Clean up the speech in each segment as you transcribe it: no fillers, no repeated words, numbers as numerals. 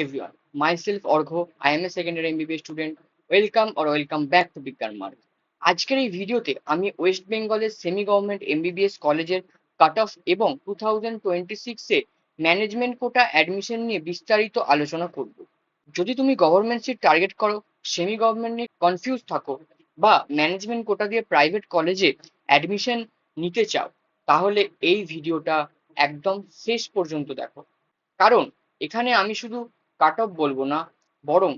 everyone, myself Orgho, I am a second year MBBS student. Welcome back to বিজ্ঞান মার্গ। আজকের এই ভিডিওতে আমি ওয়েস্ট বেঙ্গলের সেমি গভর্নমেন্ট এমবিবিএস কলেজের কাট অফ এবং 2026 এ ম্যানেজমেন্ট কোটা অ্যাডমিশন নিয়ে বিস্তারিত আলোচনা করব। যদি তুমি গভর্নমেন্ট সিট টার্গেট করো, সেমি গভর্নমেন্ট নিয়ে কনফিউজ থাকো বা ম্যানেজমেন্ট কোটা দিয়ে প্রাইভেট কলেজে অ্যাডমিশন নিতে চাও, তাহলে এই ভিডিওটা একদম শেষ পর্যন্ত দেখো। কারণ এখানে আমি শুধু কাট অফ বলবো না, বরং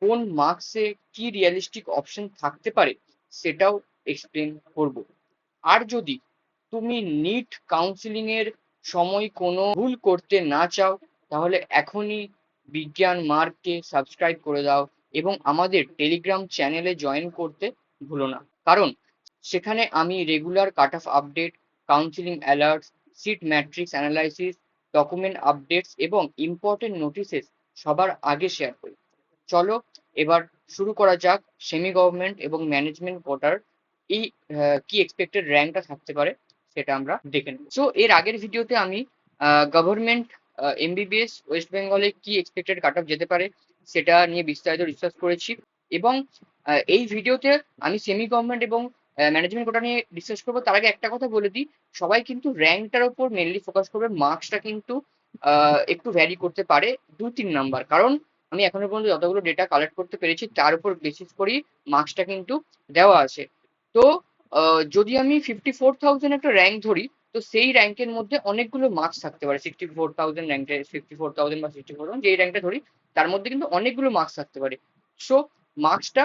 কোন মার্কসে কি রিয়েলিস্টিক অপশন থাকতে পারে সেটাও এক্সপ্লেন করব। আর যদি তুমি নিট কাউন্সিলিং এর সময় কোনো ভুল করতে না চাও, তাহলে এখনই বিজ্ঞান মার্গকে সাবস্ক্রাইব করে দাও এবং আমাদের টেলিগ্রাম চ্যানেলে জয়েন করতে ভুলো না। কারণ সেখানে আমি regular cut off update, counselling alerts, seat matrix analysis, document updates এবং ইম্পর্টেন্ট নোটিসেস সবার আগে শেয়ার করি। চলো এবার শুরু করা যাক সেমি গভর্নমেন্ট এবং ম্যানেজমেন্ট কোটার এই কি এক্সপেক্টেড র্যাঙ্কটা থাকতে পারে সেটা আমরা দেখে নেব। সো এর আগের ভিডিওতে আমি গভর্নমেন্ট এমবিবিএস ওয়েস্ট বেঙ্গলে কি এক্সপেক্টেড কাট অফ যেতে পারে সেটা নিয়ে বিস্তারিত রিসার্চ করেছি এবং এই ভিডিওতে আমি সেমি গভর্নমেন্ট এবং ম্যানেজমেন্ট কোটা নিয়ে ডিসকাস করবো। তার আগে একটা কথা বলে দিই, সবাই কিন্তু র্যাঙ্কটার উপর মেনলি ফোকাস করবে, মার্কসটা কিন্তু একটু ভ্যারি করতে পারে 2-3 নাম্বার। কারণ আমি এখনো পর্যন্ত যতগুলো ডেটা কালেক্ট করতে পেরেছি তার উপর বেসিস করেই মার্কসটা কিন্তু দেওয়া আছে। তো যদি আমি 54,000 একটা র্যাঙ্ক ধরি, তো সেই র্যাঙ্কের মধ্যে অনেকগুলো মার্কস থাকতে পারে। 64,000 র্যাঙ্কে, 54,000 বা 64,000 যেই র্যাঙ্কটা ধরি তার মধ্যে কিন্তু অনেকগুলো মার্কস থাকতে পারে। সো মার্কসটা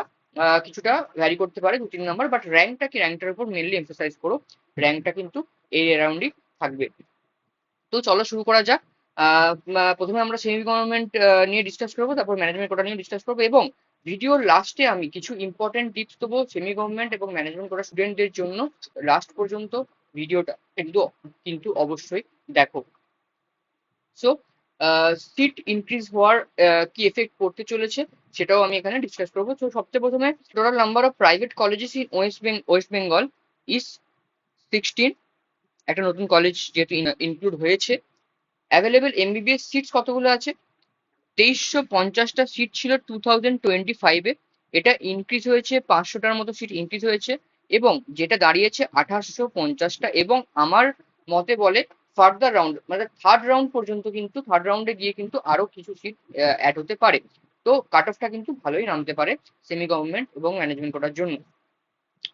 কিছুটা ভ্যারি করতে পারে 2-3 নাম্বার, বাট র্যাঙ্কটা কি, র্যাঙ্কটার উপর মেনলি এমফাসাইজ করো। র্যাঙ্কটা কিন্তু এই অ্যারাউন্ডই থাকবে। তো চলো শুরু করা যাক। প্রথমে আমরা সেমি গভর্নমেন্ট নিয়ে ডিসকাস করবো, তারপর ম্যানেজমেন্ট কোটা নিয়ে ডিসকাস করবো এবং ভিডিওর লাস্টে আমি কিছু ইম্পর্টেন্ট টিপস দেবো সেমি গভর্নমেন্ট এবং ম্যানেজমেন্ট কোটা স্টুডেন্টদের জন্য। লাস্ট পর্যন্ত ভিডিওটা কিন্তু কিন্তু অবশ্যই দেখো। সো সিট ইনক্রিজ হওয়ার কি এফেক্ট পড়তে চলেছে সেটাও আমি এখানে ডিসকাস করবো। তো সবচেয়ে প্রথমে total number of private colleges in West Bengal is 16। একটা নতুন কলেজ যেহেতু ইনক্লুড হয়েছে। অ্যাভেলেবেল এমবিবিএস সিটস কতগুলো আছে? 2350টা সিট ছিল 2025-এ। এটা ইনক্রিজ হয়েছে, 500টার মতো সিট ইনক্রিজ হয়েছে এবং যেটা দাঁড়িয়েছে 2850টা। এবং আমার মতে বলে ফার্দার রাউন্ড, মানে থার্ড রাউন্ড পর্যন্ত, কিন্তু থার্ড রাউন্ডে গিয়ে কিন্তু আরো কিছু সিট অ্যাড হতে পারে। তো কাট অফটা কিন্তু ভালোই নামতে পারে সেমি গভর্নমেন্ট এবং ম্যানেজমেন্ট করার জন্য।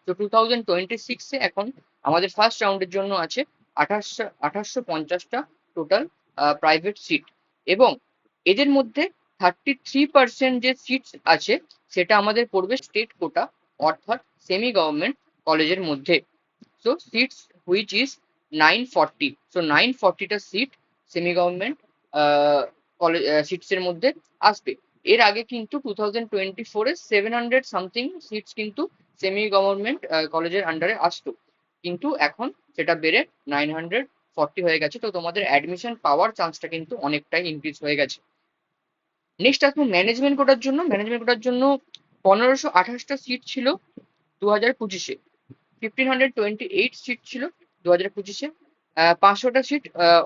তো 2026-এ এখন আমাদের ফার্স্ট রাউন্ডের জন্য আছে 2850টা টোটাল প্রাইভেট সিট এবং এদের মধ্যে 33% যে সিটস আছে সেটা আমাদের পড়বে স্টেট কোটা, অর্থাৎ সেমি গভর্নমেন্ট কলেজের মধ্যে। So seats which is 940। So 940টা seat semi government college seats এর মধ্যে আসবে। এর আগে কিন্তু 2024-এ 700 সামথিং সিটস কিন্তু সেমি গভর্নমেন্ট কলেজের আন্ডারে আসতো, কিন্তু এখন সেটা বেড়ে 940 হয়ে গেছে। তো তোমাদের অ্যাডমিশন পাওয়ার চান্সটা কিন্তু অনেকটাই ইনক্রিজ হয়ে গেছে। নেক্সট আসবো ম্যানেজমেন্ট কোটার জন্য। ম্যানেজমেন্ট কোটার জন্য 1528টা সিট ছিল 2025-এ। 1528 সিট ছিল 2025-এ। 500টা সিট,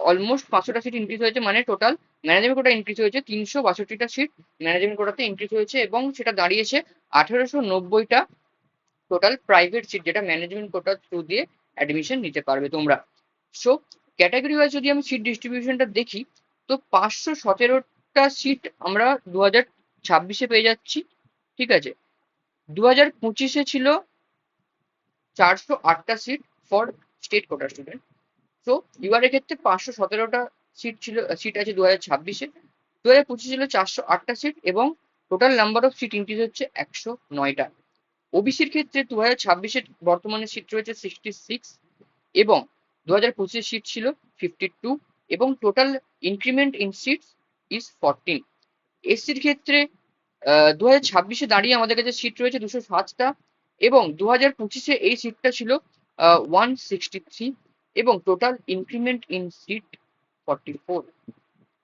অলমোস্ট 500টা সিট ইনক্রিজ হয়েছে, মানে টোটাল ম্যানেজমেন্ট কোটা ইনক্রিজ হয়েছে 362টা সিট ম্যানেজমেন্ট কোটাতে ইনক্রিজ হয়েছে এবং সেটা দাঁড়িয়েছে 1890টা টোটাল প্রাইভেট সিট, যেটা ম্যানেজমেন্ট কোটার থ্রু দিয়ে অ্যাডমিশন নিতে পারবে তোমরা। সো ক্যাটাগরি ওয়াইজ যদি আমি সিট ডিস্ট্রিবিউশনটা দেখি, তো 517টা সিট আমরা 2026-এ পেয়ে যাচ্ছি। ঠিক আছে, 2025-এ ছিল 408টা seat for state quota student. তো ইউআর এর ক্ষেত্রে 517টা সিট আছে 2026-এ। 2025 ছিল 408টা সিট এবং total number of seat increase হচ্ছে 109টা। ওবিসির ক্ষেত্রে 2026-এ বর্তমানে সিট রয়েছে 66 এবং 2025-এর সিট ছিল 52 এবং total increment in seats is 14। এসসির ক্ষেত্রে 2026-এ দাঁড়িয়ে আমাদের কাছে সিট রয়েছে 207টা এবং 2025-এ এই সিটটা ছিল 163 এবং টোটাল ইনক্রিমেন্ট ইন সিট 44।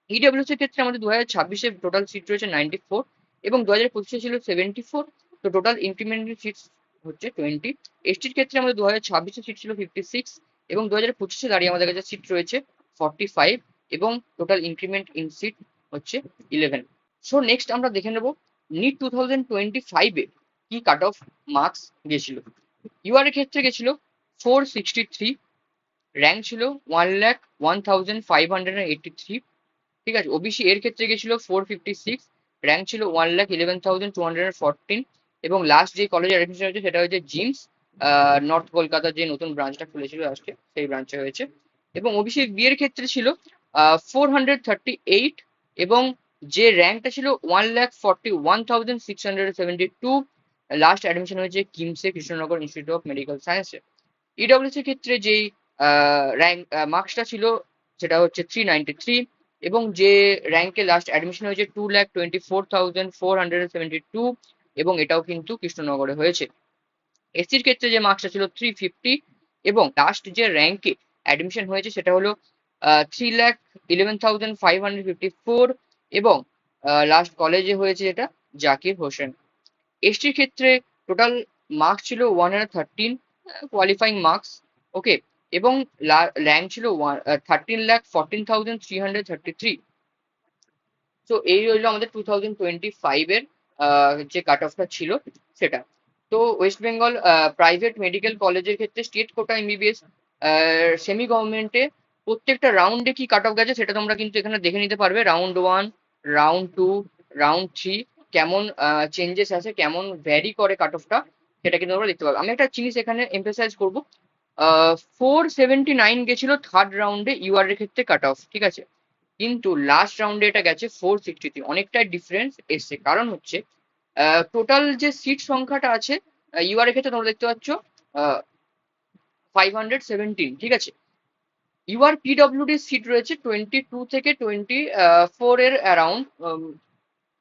ইডব্লিউসির ক্ষেত্রে আমাদের 2026-এ টোটাল সিট রয়েছে 94 এবং 2025-এ ছিল 74। তো টোটাল ইনক্রিমেন্ট ইন সিটস হচ্ছে 20। এসটির ক্ষেত্রে আমাদের 2026-এ সিট ছিল 56 এবং 2025-এ দাঁড়িয়ে আমাদের কাছে সিট রয়েছে 45 এবং টোটাল ইনক্রিমেন্ট ইন সিট হচ্ছে 11। সো নেক্সট আমরা দেখে নেব নিট 2025-এ কি কাট অফ মার্কস গেছিল। ইউআর এর ক্ষেত্রে গেছিল 463, র্যাঙ্ক ছিল 1,01,583, ঠিক আছে। ওবিসি এর ক্ষেত্রে গেছিল 456, র্যাঙ্ক ছিল 1,11,214, এবং লাস্ট যে কলেজে অ্যাডমিশন হয়েছে সেটা হচ্ছে জিমস, নর্থ কলকাতার যে নতুন ব্রাঞ্চটা খুলেছিল আজকে, সেই ব্রাঞ্চে হয়েছে। এবং ওবিসি বি এর ক্ষেত্রে ছিল 438, এবং যে র্যাঙ্কটা ছিল 1,41,672। লাস্ট অ্যাডমিশন হয়েছে কিমসে, কৃষ্ণনগর ইনস্টিটিউট অফ মেডিকেল সায়েন্সে। ইডব্লিউসি এর ক্ষেত্রে যেই র্যাঙ্ক মার্কসটা ছিল সেটা হচ্ছে 393, এবং যে র্যাঙ্কে লাস্ট অ্যাডমিশন হয়েছে 2,24,472, এবং এটাও কিন্তু কৃষ্ণনগরে হয়েছে। এসসির ক্ষেত্রে যে মার্কসটা ছিল 350, এবং লাস্ট যে র্যাঙ্কে অ্যাডমিশন হয়েছে সেটা হলো 3,11,554, এবং লাস্ট কলেজে হয়েছে যেটা জাকির হোসেন। এসটির ক্ষেত্রে টোটাল মার্কস ছিল 113, কোয়ালিফাইং মার্কস, ওকে, এবং র্যাঙ্ক ছিল 13,14,333। তো এই রইলো আমাদের 2025-এর যে কাট অফটা ছিল সেটা। তো ওয়েস্ট বেঙ্গল প্রাইভেট মেডিকেল কলেজের ক্ষেত্রে স্টেট কোটা এমবিবিএস সেমি গভর্নমেন্টে প্রত্যেকটা রাউন্ডে কি কাট অফ গেছে সেটা তোমরা কিন্তু এখানে দেখে নিতে পারবে। রাউন্ড 1, রাউন্ড 2, রাউন্ড 3 কেমন চেঞ্জেস আছে, কেমন ভ্যারি করে কাট অফটা, সেটা কিন্তু তোমরা দেখতে পাবে। আমি একটা জিনিস এখানে এমফেসাইজ করবো, 479 গেছিল থার্ড রাউন্ডে ইউআর এর ক্ষেত্রে কাট অফ, ঠিক আছে, কিন্তু লাস্ট রাউন্ডে এটা গেছে 463, অনেকটাই ডিফারেন্স এসছে। কারণ হচ্ছে টোটাল যে সিট সংখ্যাটা আছে ইউআর এর ক্ষেত্রে তোমরা দেখতে পাচ্ছ 517, ঠিক আছে। ইউআর পিডব্লিউডি সিট রয়েছে 22 থেকে 24 এর অ্যারাউন্ড,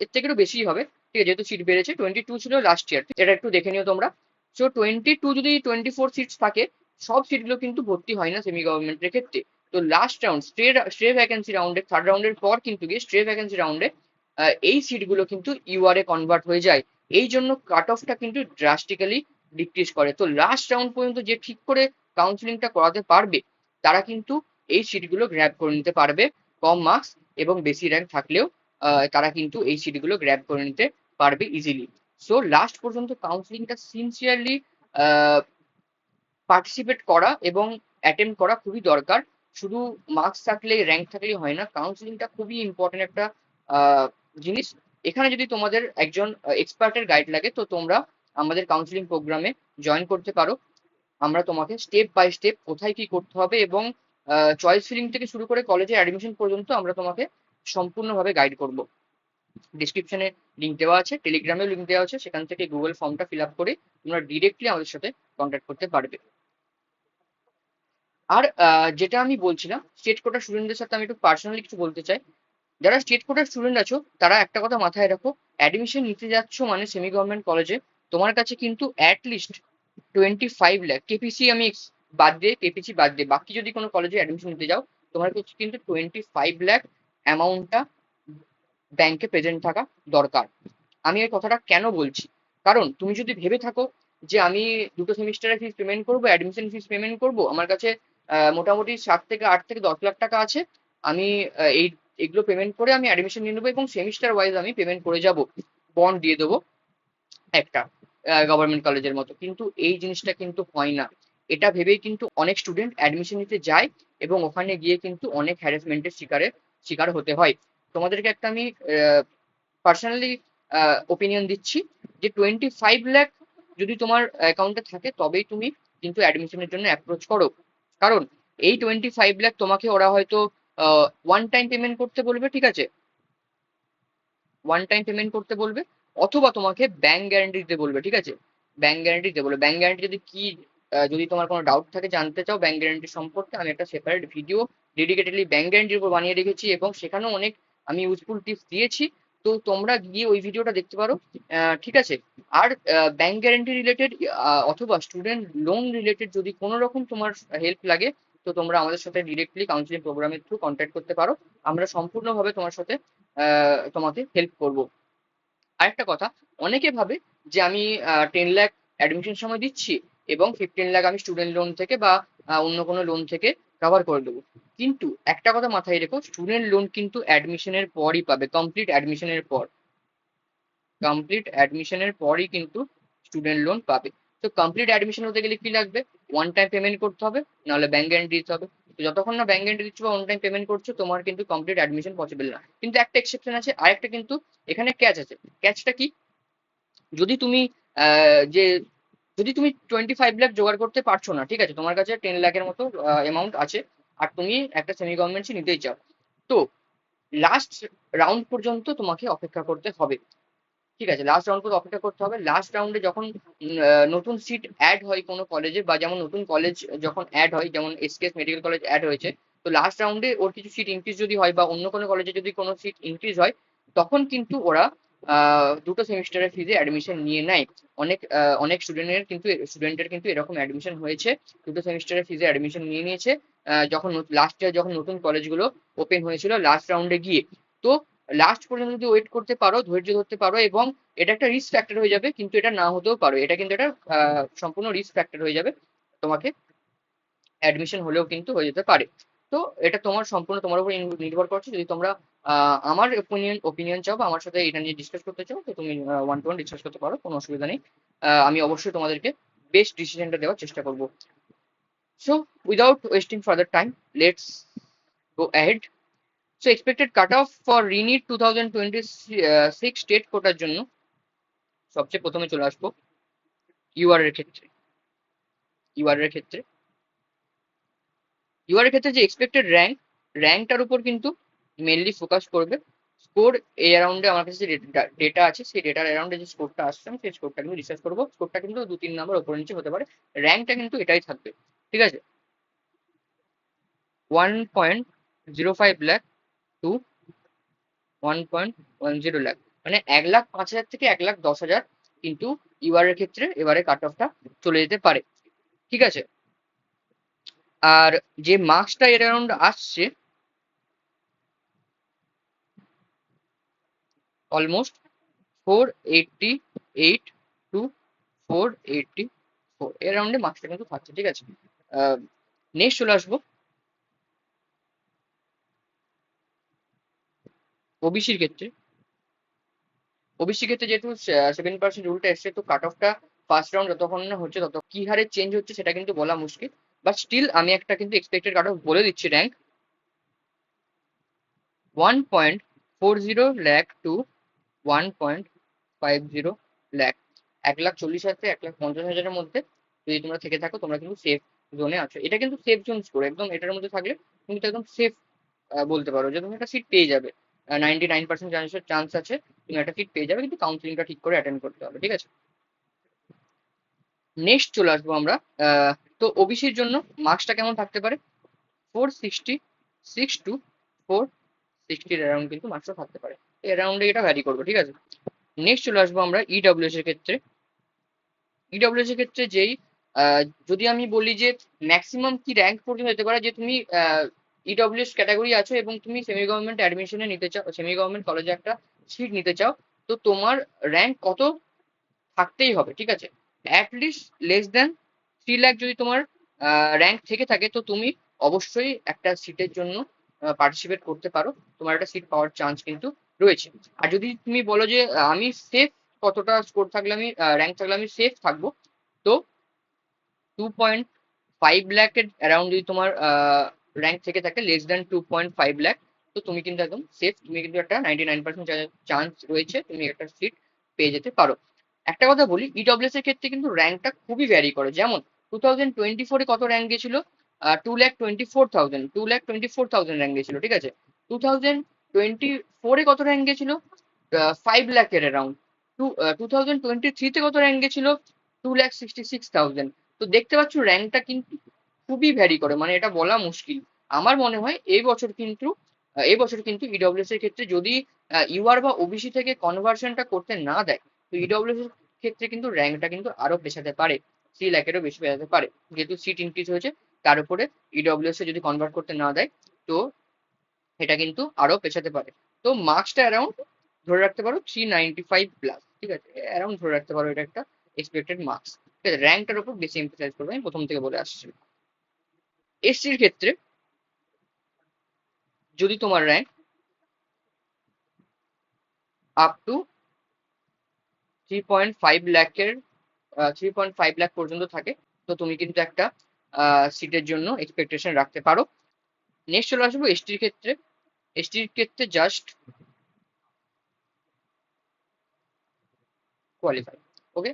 এর থেকে একটু বেশি হবে, ঠিক আছে, যেহেতু সিট বেড়েছে। 22 ছিল লাস্ট ইয়ার, এটা একটু দেখে নিও তোমরা। সো 22 যদি 24 সিটস থাকে, সব সিটগুলো কিন্তু ভর্তি হয় না সেমি গভর্নমেন্টের ক্ষেত্রে। তো লাস্ট রাউন্ড স্ট্রে ভ্যাকেন্সি রাউন্ডে, থার্ড রাউন্ডের পর কিন্তু গিয়ে স্ট্রে ভ্যাকেন্সি রাউন্ডে এই সিটগুলো কিন্তু ইউআর এ কনভার্ট হয়ে যায়। এই জন্য কাট অফটা কিন্তু ড্রাস্টিক্যালি ডিক্রিজ করে। তো লাস্ট রাউন্ড পর্যন্ত যে ঠিক করে কাউন্সিলিংটা করাতে পারবে তারা কিন্তু এই সিটগুলো গ্র্যাব করে নিতে পারবে, কম মার্কস এবং বেশি র্যাঙ্ক থাকলেও তারা কিন্তু এই সিটগুলো গ্র্যাব করে নিতে পারবে ইজিলি। সো লাস্ট পর্যন্ত কাউন্সিলিংটা সিনসিয়ারলি পার্টিসিপেট করা এবং অ্যাটেম্প করা খুবই দরকার। শুধু মার্কস থাকলে, র্যাঙ্ক থাকলেই হয় না, কাউন্সিলিংটা খুবই ইম্পর্টেন্ট একটা জিনিস। এখানে যদি তোমাদের একজন এক্সপার্টের গাইড লাগে তো তোমরা আমাদের কাউন্সিলিং প্রোগ্রামে জয়েন করতে পারো। আমরা তোমাকে স্টেপ বাই স্টেপ কোথায় কি করতে হবে এবং চয়েস ফিলিং থেকে শুরু করে কলেজে অ্যাডমিশন পর্যন্ত আমরা তোমাকে সম্পূর্ণভাবে গাইড করব। ডিসক্রিপশনে লিঙ্ক দেওয়া আছে, টেলিগ্রামেও লিঙ্ক দেওয়া আছে, সেখান থেকে গুগল ফর্মটা ফিল আপ করে তোমরা ডিরেক্টলি আমাদের সাথে কন্ট্যাক্ট করতে পারবে। আর যেটা আমি বলছিলাম, স্টেট কোটা স্টুডেন্টদের সাথে আমি একটু পার্সোনালি কিছু বলতে চাই। যারা স্টেট কোটার স্টুডেন্ট আছো তারা একটা কথা মাথায় রাখো, অ্যাডমিশন নিতে যাচ্ছ মানে সেমি গভর্নমেন্ট কলেজে, তোমার কাছে কিন্তু অ্যাটলিস্ট 25 লাখ, কেপিসি আমি বাদ দিয়ে বাকি যদি কোনো কলেজে অ্যাডমিশন নিতে যাও, তোমার কাছে কিন্তু 25 লাখ অ্যামাউন্টটা ব্যাংকে প্রেজেন্ট থাকা দরকার। আমি এই কথাটা কেন বলছি, কারণ তুমি যদি ভেবে থাকো যে আমি দুটো সেমিস্টারের ফিস পেমেন্ট করবো, অ্যাডমিশন ফিস পেমেন্ট করবো, আমার কাছে মোটামুটি 7 থেকে 8 থেকে 10 লাখ টাকা আছে, আমি এগুলো পেমেন্ট করে আমি অ্যাডমিশন নিয়ে নেবো এবং সেমিস্টার ওয়াইজ আমি পেমেন্ট করে যাব, বন্ড দিয়ে দেবো একটা গভর্নমেন্ট কলেজের মতো, কিন্তু এই জিনিসটা কিন্তু হয় না। এটা ভেবেই কিন্তু অনেক স্টুডেন্ট অ্যাডমিশন নিতে যায় এবং ওখানে গিয়ে কিন্তু অনেক হ্যারাসমেন্টের শিকার হতে হয়। তোমাদেরকে একটা আমি পার্সোনালি ওপিনিয়ন দিচ্ছি যে 25 লাখ যদি তোমার অ্যাকাউন্টে থাকে তবেই তুমি কিন্তু অ্যাডমিশনের জন্য অ্যাপ্রোচ করো। কারণ এই 25 লাখ তোমাকে ওরা হয়তো ওয়ান টাইম পেমেন্ট করতে বলবে, ঠিক আছে, ওয়ান টাইম পেমেন্ট করতে বলবে, অথবা তোমাকে ব্যাংক গ্যারান্টি দিতে বলবে, ঠিক আছে, ব্যাংক গ্যারান্টি দিতে বলবে। ব্যাংক গ্যারান্টি যদি কি, যদি তোমার কোনো ডাউট থাকে জানতে চাও ব্যাংক গ্যারান্টি সম্পর্কে, আমি একটা সেপারেট ভিডিও ডেডিকেটেডলি ব্যাংক গ্যারান্টির উপর বানিয়ে রেখেছি এবং সেখানেও অনেক আমি ইউজফুল টিপস দিয়েছি, তো তোমরা গিয়ে ওই ভিডিওটা দেখতে পারো, ঠিক আছে। আর ব্যাংক গ্যারান্টি রিলেটেড অথবা স্টুডেন্ট লোন রিলেটেড যদি কোনো রকম তোমার হেল্প লাগে তো তোমরা আমাদের সাথে ডিরেক্টলি কাউন্সিলিং প্রোগ্রামের থ্রু কন্ট্যাক্ট করতে পারো, আমরা সম্পূর্ণভাবে তোমার সাথে তোমাকে হেল্প করব। আরেকটা কথা, অনেকে ভাবে যে আমি 10 লাখ অ্যাডমিশন সময় দিচ্ছি এবং 15 লাখ আমি স্টুডেন্ট লোন থেকে বা অন্য কোনো লোন থেকে কভার করে দেবো, কিন্তু একটা কথা মাথায় রেখো, স্টুডেন্ট লোন কিন্তু অ্যাডমিশনের পরই পাবে, কমপ্লিট অ্যাডমিশনের পর। কমপ্লিট অ্যাডমিশনের পরই কিন্তু স্টুডেন্ট লোন পাবে। তো কমপ্লিট অ্যাডমিশন হতে গেলে কি লাগবে? ওয়ান টাইম পেমেন্ট করতে হবে, নাহলে ব্যাংক গ্যারান্টি দিতে হবে। তো যতক্ষণ না ব্যাংক গ্যারান্টি দিচ্ছ বা ওয়ান টাইম পেমেন্ট করছো, তোমার কিন্তু কমপ্লিট অ্যাডমিশন পসিবল না। কিন্তু একটা এক্সেপশন আছে, আরেকটা কিন্তু এখানে ক্যাচ আছে। ক্যাচটা কি? যদি তুমি যে যদি তুমি 25 লাখ জোগাড় করতে পারছো না, ঠিক আছে, তোমার কাছে 10 লাখের মতো অ্যামাউন্ট আছে, আর তুমি একটা সেমি গভর্নমেন্ট নিতেই চাও, তো লাস্ট রাউন্ড পর্যন্ত তোমাকে অপেক্ষা করতে হবে। ঠিক আছে, লাস্ট রাউন্ড পর্যন্ত অপেক্ষা করতে হবে। লাস্ট রাউন্ডে যখন নতুন সিট অ্যাড হয় কোনো কলেজে, বা যেমন নতুন কলেজ যখন অ্যাড হয়, যেমন এসকেএস মেডিকেল কলেজ অ্যাড হয়েছে, তো লাস্ট রাউন্ডে ওর কিছু সিট ইনক্রিজ যদি হয়, বা অন্য কোনো কলেজে যদি কোনো সিট ইনক্রিজ হয়, তখন কিন্তু ওরা দুটো সেমিস্টারের ফিজে অ্যাডমিশন নিয়ে নেয়। অনেক স্টুডেন্টের কিন্তু এরকম অ্যাডমিশন হয়েছে, দুটো সেমিস্টারের ফিজে অ্যাডমিশন নিয়ে নিয়েছে যখন লাস্ট ইয়ার যখন নতুন কলেজগুলো ওপেন হয়েছিল লাস্ট রাউন্ডে গিয়ে। তো লাস্ট পর্যন্ত যদি ওয়েট করতে পারো, ধৈর্য ধরতে পারো, এবং এটা একটা রিস্ক ফ্যাক্টর হয়ে যাবে, কিন্তু এটা না হতেও পারো, এটা কিন্তু একটা সম্পূর্ণ রিস্ক ফ্যাক্টর হয়ে যাবে, তোমাকে অ্যাডমিশন হলেও কিন্তু হয়ে যেতে পারে। তো এটা সম্পূর্ণ তোমার উপর নির্ভর করছে। যদি তোমরা আমার ওপিনিয়ন চাও, বা আমার সাথে এটা নিয়ে ডিসকাস করতে চাও, তো তুমি ওয়ান টু ওয়ান ডিসকাস করতে পারো, কোনো অসুবিধা নেই। আমি অবশ্যই তোমাদেরকে বেস্ট ডিসিশনটা দেওয়ার চেষ্টা করবো। So without wasting further time, let's go ahead. So expected cut off for রিনিট 2026 স্টেট কোটার জন্য সবচেয়ে প্রথমে চলে আসবো ইউআর এর ক্ষেত্রে। ইউআর এর ক্ষেত্রে ইউআর এর ক্ষেত্রে যে এক্সপেক্টেড র্যাঙ্কটার উপর কিন্তু মেনলি ফোকাস করবে। স্কোর এই অ্যারাউন্ডে আমার কাছে যে ডেটা আছে, সেই ডেটার অ্যারাউন্ডে যে স্কোরটা আসছে, আমি সেই স্কোরটা কিন্তু রিসার্চ করবো। স্কোরটা কিন্তু 2-3 নম্বর ওপর নিচে হতে পারে, র্যাঙ্কটা কিন্তু এটাই থাকবে। ঠিক আছে, 1.05 লাখ টু 1.10 লাখ, মানে 1,05,000 থেকে 1,10,000 কিন্তু ইউআর এর ক্ষেত্রে এবারে কাট অফটা চলে যেতে পারে। ঠিক আছে, আর যে মার্কসটা এর অ্যারাউন্ড আসছে অলমোস্ট 488 টু 484, এর রাউন্ডে মার্কসটা কিন্তু থাকছে। ঠিক আছে, নেক্সট চলে আসবো ওবিসির ক্ষেত্রে। ওবিসির ক্ষেত্রে যেহেতু 7% রুলটা এসছে, তো কাট অফটা ফার্স্ট রাউন্ড যতক্ষণ না হচ্ছে, তত কি হারে চেঞ্জ হচ্ছে সেটা কিন্তু বলা মুশকিল। বাট স্টিল আমি একটা কিন্তু এক্সপেক্টেড কাট অফ বলে দিচ্ছি। র্যাঙ্ক 1.40 লাখ টু 1.50 লাখ, 1,40,000 থেকে 1,50,000-এর মধ্যে যদি তোমরা থেকে থাকো, তোমরা কিন্তু সেফ জোনে আছো। এটা কিন্তু সেফ জোন স্কোর, একদম এটার মধ্যে থাকলে তুমি তো একদম সেফ বলতে পারো যে তুমি একটা সিট পেয়ে যাবে। 99% চান্স আছে তুমি একটা সিট পেয়ে যাবে, কিন্তু কাউন্সিলিংটা ঠিক করে অ্যাটেন্ড করতে হবে। ঠিক আছে, নেক্সট চলে আসবো আমরা। তো ওবিসির জন্য মার্কসটা কেমন থাকতে পারে? 466 টু 460 অ্যারাউন্ড কিন্তু মার্কসটা থাকতে পারে, অ্যারাউন্ডে এটা ভ্যারি করবে। ঠিক আছে, নেক্সট চলে আসবো আমরা ইডব্লিউএস এর ক্ষেত্রে। ইডব্লিউএস এর ক্ষেত্রে যদি আমি বলি যে ম্যাক্সিমাম কি র্যাঙ্ক পর্যন্ত যেতে পারে, যে তুমি ইডব্লিউএস ক্যাটাগরি আছো এবং তুমি সেমি গভর্নমেন্ট অ্যাডমিশনে নিতে চাও, সেমি গভর্নমেন্ট কলেজে একটা সিট নিতে চাও, তো তোমার র্যাঙ্ক কত থাকতেই হবে। ঠিক আছে, অ্যাটলিস্ট less than 3 লাখ যদি তোমার র্যাঙ্ক থেকে থাকে, তো তুমি অবশ্যই একটা সিটের জন্য পার্টিসিপেট করতে পারো, তোমার একটা সিট পাওয়ার চান্স কিন্তু রয়েছে। আর যদি তুমি বলো যে আমি সেফ কতটা স্কোর থাকলে আমি র্যাঙ্ক থাকলে আমি সেফ থাকবো, তো 2.5 লাখের অ্যারাউন্ড যদি তোমার র্যাঙ্ক থেকে থাকে, less than 2.5 লাখ, তো তুমি কিন্তু একদম সেফ, তুমি কিন্তু একটা 99% চান্স রয়েছে তুমি একটা সিট পেয়ে যেতে পারো। একটা কথা বলি, ইডব্লিউএস এর ক্ষেত্রে কিন্তু র্যাঙ্কটা খুবই ভ্যারি করে। যেমন 2024-এ কত র্যাঙ্ক গেছিল? 2,24,000 র্যাঙ্ক গেছিল। ঠিক আছে, 2024-এ কত র্যাঙ্ক গেছিল? 5 লাখের অ্যারাউন্ড। 2023-তে কত র্যাঙ্ক গেছিল? 2,66,000। তো দেখতে পাচ্ছ র্যাঙ্কটা কিন্তু খুবই ভ্যারি করে, মানে এটা বলা মুশকিল। আমার মনে হয় এই বছর কিন্তু ইডব্লিউএস এর ক্ষেত্রে যদি ইউআর বা ওবিসি থেকে কনভার্সনটা করতে না দেয়, তো ইডব্লিউএস এর ক্ষেত্রে কিন্তু র্যাঙ্কটা কিন্তু আরো পেছাতে পারে, 3 লাখেরও বেশি পেছাতে পারে, যেহেতু সিট ইনক্রিজ হয়েছে। তার উপরে ইডব্লিউএস এ যদি কনভার্ট করতে না দেয়, তো এটা কিন্তু আরো পেছাতে পারে। তো মার্কসটা অ্যারাউন্ড ধরে রাখতে পারো 395+। ঠিক আছে, অ্যারাউন্ড ধরে রাখতে পারো এটা একটা এক্সপেক্টেড মার্কস। ঠিক আছে, র্যাঙ্কটার উপর বেশি এমফেসাইজ করবে, আমি প্রথম থেকে বলে আসছি। এসসির ক্ষেত্রে যদি তোমার র্যাঙ্ক আপ টু 3.5 লাখের 3.5 লাখ পর্যন্ত থাকে। তো তুমি কিন্তু একটা সিটের জন্য এক্সপেকটেশন রাখতে পারো। নেক্সট চলে আসবো এসটির ক্ষেত্রে। এসটির ক্ষেত্রে জাস্ট কোয়ালিফাই। ওকে,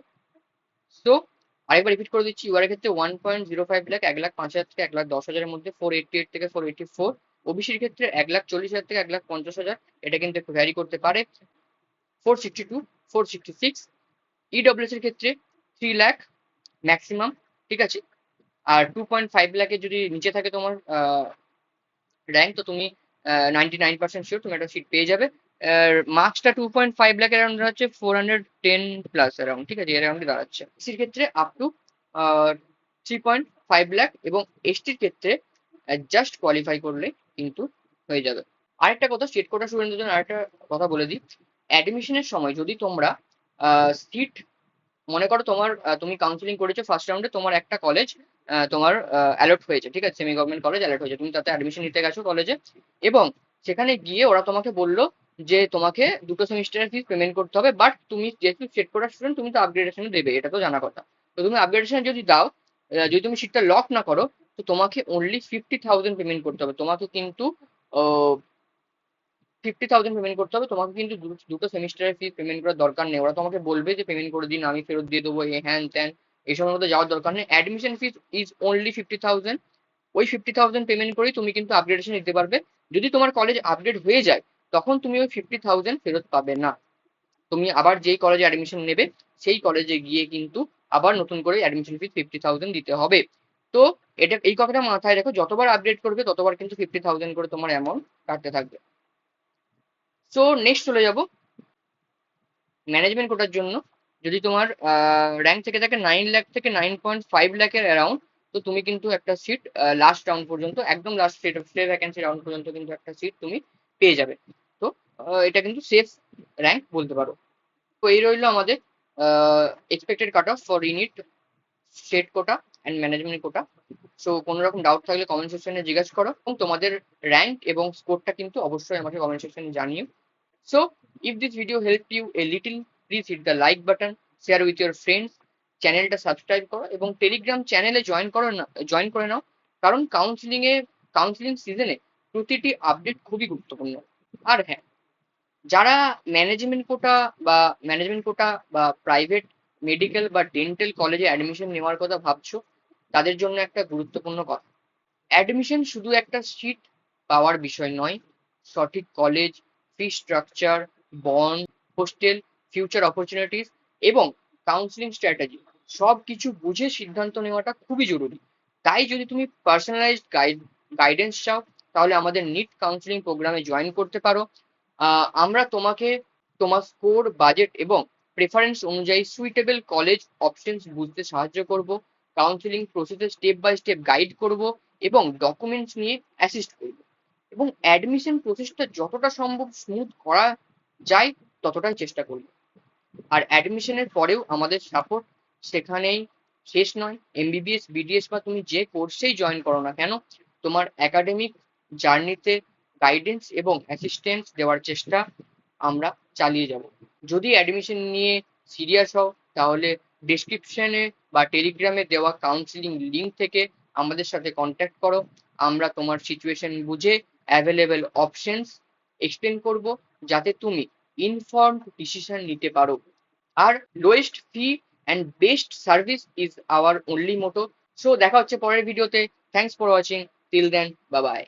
তো আরেকবার রিপিট করে দিচ্ছি, ইউআর এর ক্ষেত্রে 1.05 লাখ, 1,05,000 থেকে 1,10,000-এর মধ্যে, 488 থেকে 484। ওবিসির ক্ষেত্রে 1,40,000 থেকে 1,50,000, এটা কিন্তু একটু ভ্যারি করতে পারে। 462, 466। ইডব্লিউএস এর ক্ষেত্রে 3 লাখ ম্যাক্সিমাম, ঠিক আছে। আর 2.5 লাখের যদি নিচে থাকে তোমার র্যাঙ্ক, তো তুমি 99% শিওর তুমি একটা সিট পেয়ে যাবে। মার্কসটা 2.5 লাখের অ্যারাউন্ড দাঁড়াচ্ছে 410 প্লাস অ্যারাউন্ড, ঠিক আছে, এর অ্যারাউন্ডে দাঁড়াচ্ছে। এসির ক্ষেত্রে আপ টু 3.5 লাখ, এবং এসটির ক্ষেত্রে জাস্ট কোয়ালিফাই করলে কিন্তু হয়ে যাবে। আরেকটা কথা, স্টেট কোটা স্টুডেন্টদের জন্য আরেকটা কথা বলে দিই। অ্যাডমিশনের সময় যদি তোমরা সিট, মনে করো তোমার তুমি কাউন্সিলিং করেছো ফার্স্ট রাউন্ডে, তোমার একটা কলেজ তোমার অ্যালট হয়েছে, ঠিক আছে, সেমি গভর্নমেন্ট কলেজ অ্যালট হয়েছে, তুমি তাতে অ্যাডমিশন নিতে গেছো কলেজে, এবং সেখানে গিয়ে ওরা তোমাকে বললো যে তোমাকে 2টো সেমিস্টারের ফিস পেমেন্ট করতে হবে, বাট তুমি যেহেতু সেট করার স্টুডেন্ট, তুমি তো আপগ্রেডেশন দেবে, এটা তো জানা কথা। তো তুমি আপগ্রেডেশন যদি দাও, যদি তুমি সিটটা লক না করো, তো তোমাকে অনলি 50,000 পেমেন্ট করতে হবে। তোমাকে কিন্তু 50,000 পেমেন্ট করতে হবে, তোমাকে কিন্তু 2টো সেমিস্টারের ফি পেমেন্ট করার দরকার নেই। ওরা তোমাকে বলবে যে পেমেন্ট করে দিন, আমি ফেরত দিয়ে দেবো, এই হ্যান ত্যান, এইসবের মধ্যে যাওয়ার দরকার নেই। Admission fees is only 50,000। ওই 50,000 পেমেন্ট করেই তুমি কিন্তু আপগ্রেডেশন নিতে পারবে। যদি তোমার কলেজ আপগ্রেড হয়ে যায়, তখন তুমি ওই 50,000 ফেরত পাবে না। তুমি আবার যেই কলেজে অ্যাডমিশন নেবে, সেই কলেজে গিয়ে কিন্তু আবার নতুন করে অ্যাডমিশন ফিস 50,000 দিতে হবে। তো এটা, এই কথাটা মাথায় রেখো, যতবার আপডেট করবে ততবার কিন্তু 50,000 করে তোমার অ্যামাউন্ট কাটতে থাকবে। সো নেক্সট চলে যাব ম্যানেজমেন্ট কোটার জন্য। যদি তোমার র্যাঙ্ক থেকে থাকে 9 লাখ থেকে 9.5 লাখের অ্যারাউন্ড, তো তুমি কিন্তু একটা সিট লাস্ট রাউন্ড পর্যন্ত, একদম লাস্ট স্টে ভ্যাকেন্সি রাউন্ড পর্যন্ত কিন্তু একটা সিট তুমি পেয়ে যাবে। তো এটা কিন্তু সেফ র্যাঙ্ক বলতে পারো। তো এই রইলো আমাদের expected cut off for unit, state quota and management quota. So কোনো রকম ডাউট থাকলে কমেন্ট সেকশনে জিজ্ঞাসা করো, এবং তোমাদের র্যাঙ্ক এবং স্কোরটা কিন্তু অবশ্যই আমাকে কমেন্ট সেকশনে জানিও। So, if this video helped you a little, please hit the like button, share with your friends, চ্যানেলটা সাবস্ক্রাইব করো, এবং টেলিগ্রাম চ্যানেলে জয়েন করে নাও, কারণ কাউন্সিলিং সিজনে প্রতিটি আপডেট খুবই গুরুত্বপূর্ণ। আর হ্যাঁ, যারা ম্যানেজমেন্ট কোটা বা প্রাইভেট মেডিকেল বা ডেন্টাল কলেজে অ্যাডমিশন নেওয়ার কথা ভাবছো, তাদের জন্য একটা গুরুত্বপূর্ণ কথা, অ্যাডমিশন শুধু একটা সিট পাওয়ার বিষয় নয়। সঠিক college, fee structure, bond, hostel, future opportunities এবং কাউন্সিলিং স্ট্র্যাটেজি, সব কিছু বুঝে সিদ্ধান্ত নেওয়াটা খুবই জরুরি। তাই যদি তুমি পার্সোনালাইজড গাইডেন্স চাও, তাহলে আমাদের নিট কাউন্সিলিং প্রোগ্রামে জয়েন করতে পারো। আমরা তোমাকে তোমার স্কোর, বাজেট এবং প্রেফারেন্স অনুযায়ী সুইটেবল কলেজ অপশনস বুঝতে সাহায্য করব, কাউন্সিলিং প্রসেসে স্টেপ বাই স্টেপ গাইড করব, এবং ডকুমেন্টস নিয়ে অ্যাসিস্ট করব, এবং অ্যাডমিশন প্রসেসটা যতটা সম্ভব স্মুথ করা যায় ততটাই চেষ্টা করব। আর অ্যাডমিশনের পরেও আমাদের সাপোর্ট সেখানেই শেষ নয়। এমবিবিএস, বিডিএস বা তুমি যে কোর্সেই জয়েন করো না কেন, তোমার একাডেমিক জার্নিতে গাইডেন্স এবং অ্যাসিস্ট্যান্স দেওয়ার চেষ্টা আমরা চালিয়ে যাব। যদি অ্যাডমিশন নিয়ে সিরিয়াস হও, তাহলে ডিসক্রিপশনে বা টেলিগ্রামে দেওয়া কাউন্সিলিং লিঙ্ক থেকে আমাদের সাথে কন্ট্যাক্ট করো। আমরা তোমার সিচুয়েশন বুঝে অ্যাভেলেবেল অপশনস এক্সপ্লেন করব, যাতে তুমি ইনফর্মড ডিসিশন নিতে পারো। আর lowest fee and best service is our only motto. So দেখা হচ্ছে পরের ভিডিওতে। Thanks for watching, till then, bye by.